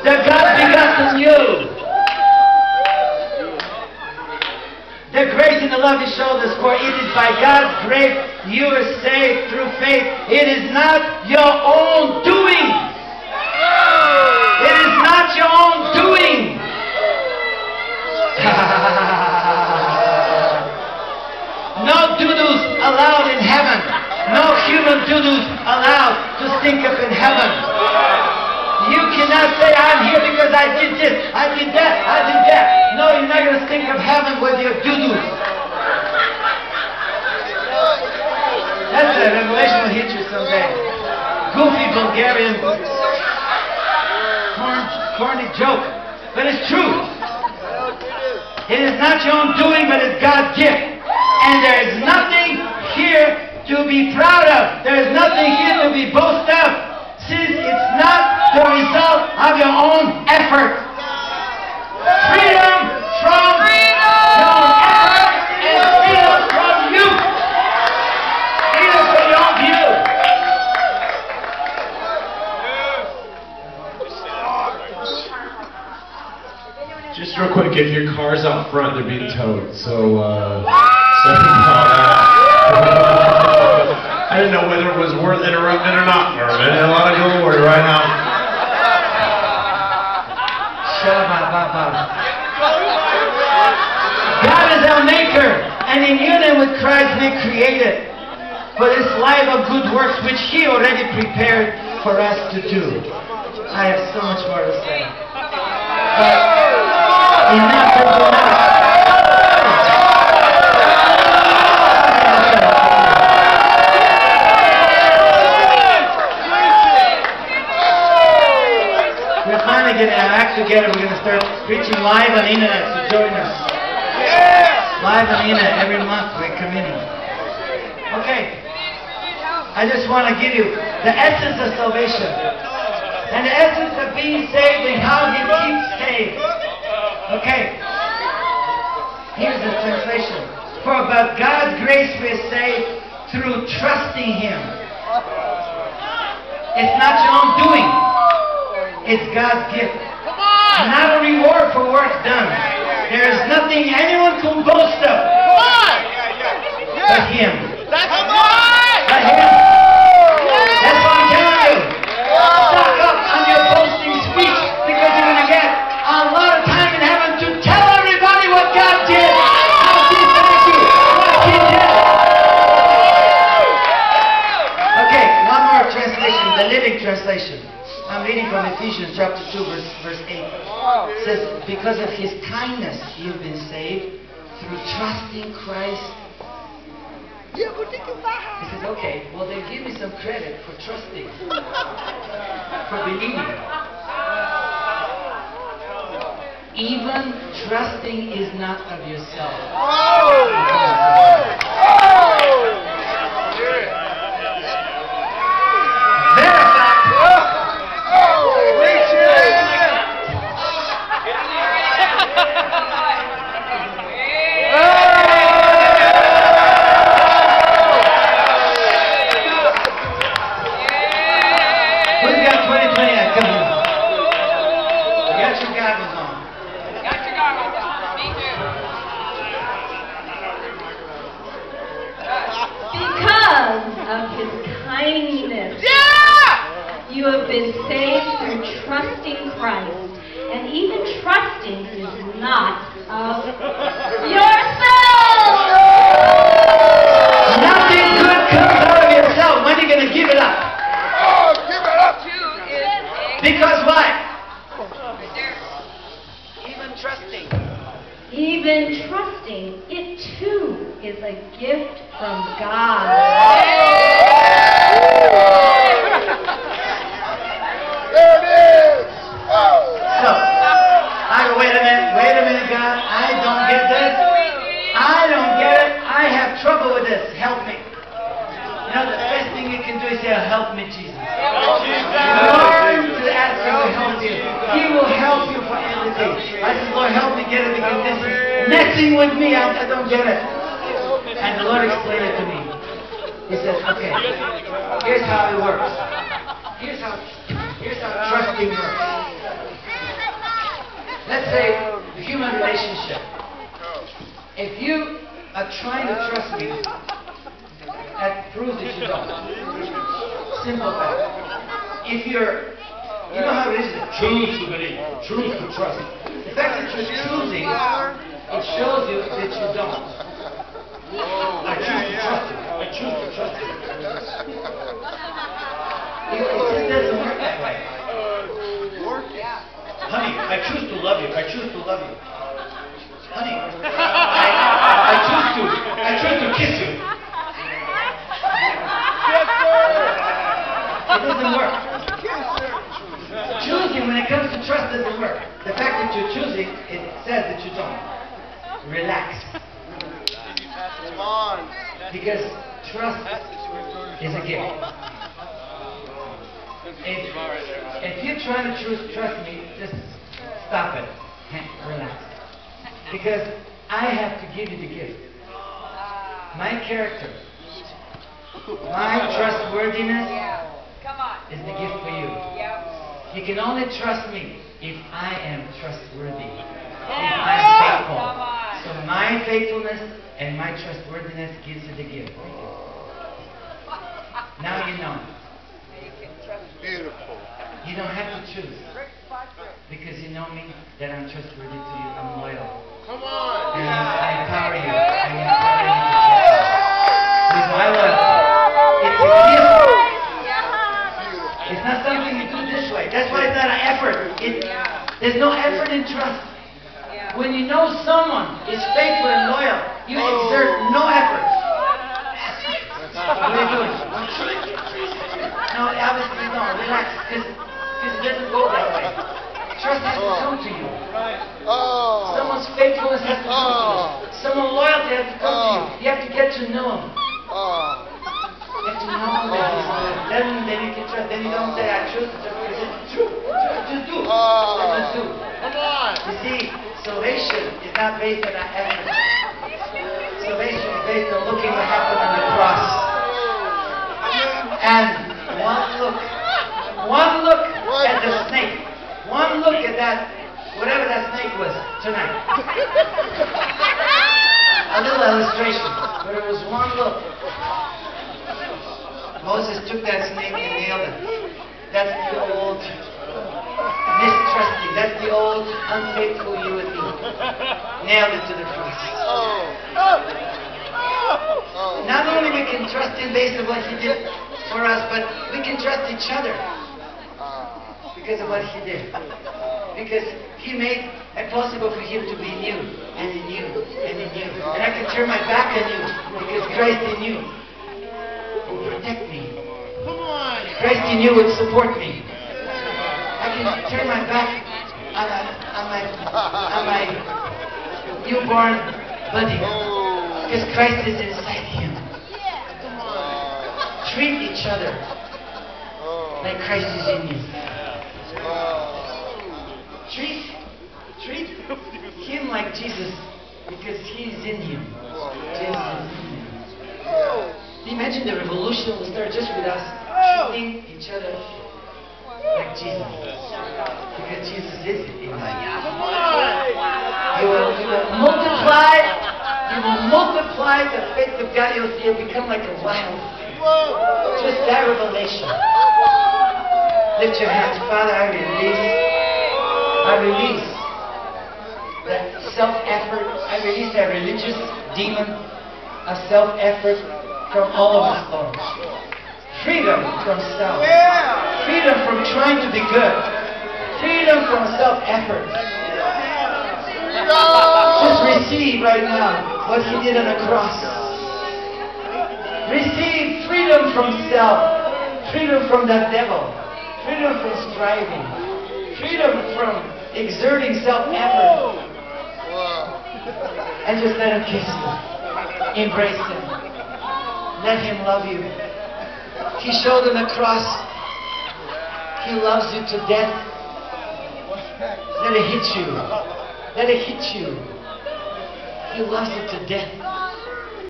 The God begotten you. The grace and the love He showed us, for it is by God's grace you are saved through faith. It is not your own doing. It is not your own doing. No doo-doos allowed in heaven. No human doo-doos allowed to stink up in heaven. You cannot say, I'm here because I did this, I did that, I did that. No, you're not going to stink up heaven with your doo-doos. That's a revelation will hit you someday. Goofy Bulgarian corny joke. But it's true. It is not your own doing, but it's God's gift. And there is nothing here to be proud of. There is nothing here to be boasted of, since it's not the result of your own effort. Freedom from your own effort and freedom from you. Freedom from your own view. Just real quick, if your car's out front, they're being towed. So I didn't know whether it was worth interrupting or not, Mervyn. A lot of glory right now. God is our maker, and in union with Christ we created for this life of good works which He already prepared for us to do. I have so much more to say. But enough is enough. We're finally getting our act together. We're going to start preaching live on the internet, so join us. Live on the internet every month we're committing. Okay. I just want to give you the essence of salvation. And the essence of being saved and how He keeps saved. Okay. Here's the translation. For by God's grace we are saved through trusting Him. It's not your own doing. It's God's gift. Not a reward for work done. There is nothing anyone can boast of but Him. But Him. That's what I'm telling you. Stock up on your boasting speech, because you're going to get a lot of time in heaven to tell everybody what God did. How He thank you. What He did. Okay, one more translation, the Living Translation. I'm reading from Ephesians chapter 2, verse 8. It says, because of His kindness you've been saved through trusting Christ. He says, okay, well then give me some credit for trusting, for believing. Even trusting is not of yourself. You have been saved through trusting Christ, and even trusting is not of yourself. Nothing good comes out of yourself. When are you going to give it up? Oh, give it up! Because why? Even trusting, it too is a gift from God. There it is! Oh. So, I go, wait a minute, God, I don't get this. I don't get it. I have trouble with this. Help me. You know, the best thing you can do is say, help me, Jesus. Learn to ask Him to help you. He will help you for everything. I said, Lord, help me get it, because this is messing with me. I don't get it. And the Lord explained it to me. He said, okay, here's how it works. Here's how trusting works. let's say, human relationship. If you are trying to trust me, that proves that you don't. Simple fact. If you're, you know how it is to choose to believe, choose to trust. The fact that you're choosing, it shows you that you don't. I choose to trust you. I choose to trust you. It just doesn't work that way. Honey, I choose to love you. I choose to love you. Honey, I choose to kiss you. It doesn't work. Choosing when it comes to trust doesn't work. The fact that you're choosing, it says that you don't. Relax. Because trust is a gift. If you're trying to trust me, just stop it. Relax. Because I have to give you the gift. My character, my trustworthiness is the gift for you. You can only trust me if I am trustworthy, if I'm faithful. So my faithfulness and my trustworthiness gives you the gift. Now you know. Beautiful. You don't have to choose. Because you know me, that I'm trustworthy to you. I'm loyal. Come on. And I empower you. I empower you to trust me. With my loyalty. It's a gift. It's not something you do this way. That's why it's not an effort. There's no effort in trust. When you know someone is faithful and loyal, you exert no effort. What are you doing? No, obviously no. Relax. Because it doesn't go that way. Trust has to come to you. Someone's faithfulness has to come to you. Someone's loyalty has to come to you. You have to get to know him. You have to know that he's loyal. Then you can trust. Then you don't say, I choose to trust. You say, true. Just do. Just do. You see, salvation is not based on our effort. Salvation is based on looking what happened on the cross. And one look at the snake. One look at that, whatever that snake was tonight. A little illustration, but it was one look. Moses took that snake and nailed it. That's the old mistrusting. That's the old unfaithful you and me. Nailed it to the cross. Not only we can trust him based on what he did for us, but we can trust each other because of what he did. Because he made it possible for him to be in you, and in you, and in you. And I can turn my back on you because Christ in you will protect me. Christ in you would support me. I can turn my back on my newborn buddy because Christ is inside him. Treat each other like Christ is in you. Treat him like Jesus because he's in him. Jesus is in him. Can you imagine the revolution will start just with us treating each other like Jesus? Because Jesus is in us. You will multiply the faith of God. You'll become like a wild thing. Just that revelation. Lift your hands. Father, I release that self-effort. I release that religious demon of self-effort from all of us, Lord. Freedom from self. Freedom from trying to be good. Freedom from self-effort. Just receive right now what he did on the cross. Receive freedom from self. Freedom from the devil. Freedom from striving. Freedom from exerting self-effort. And just let him kiss you. Embrace him. Let him love you. He showed on the cross. He loves you to death. Let it hit you. Let it hit you. He loves you to death.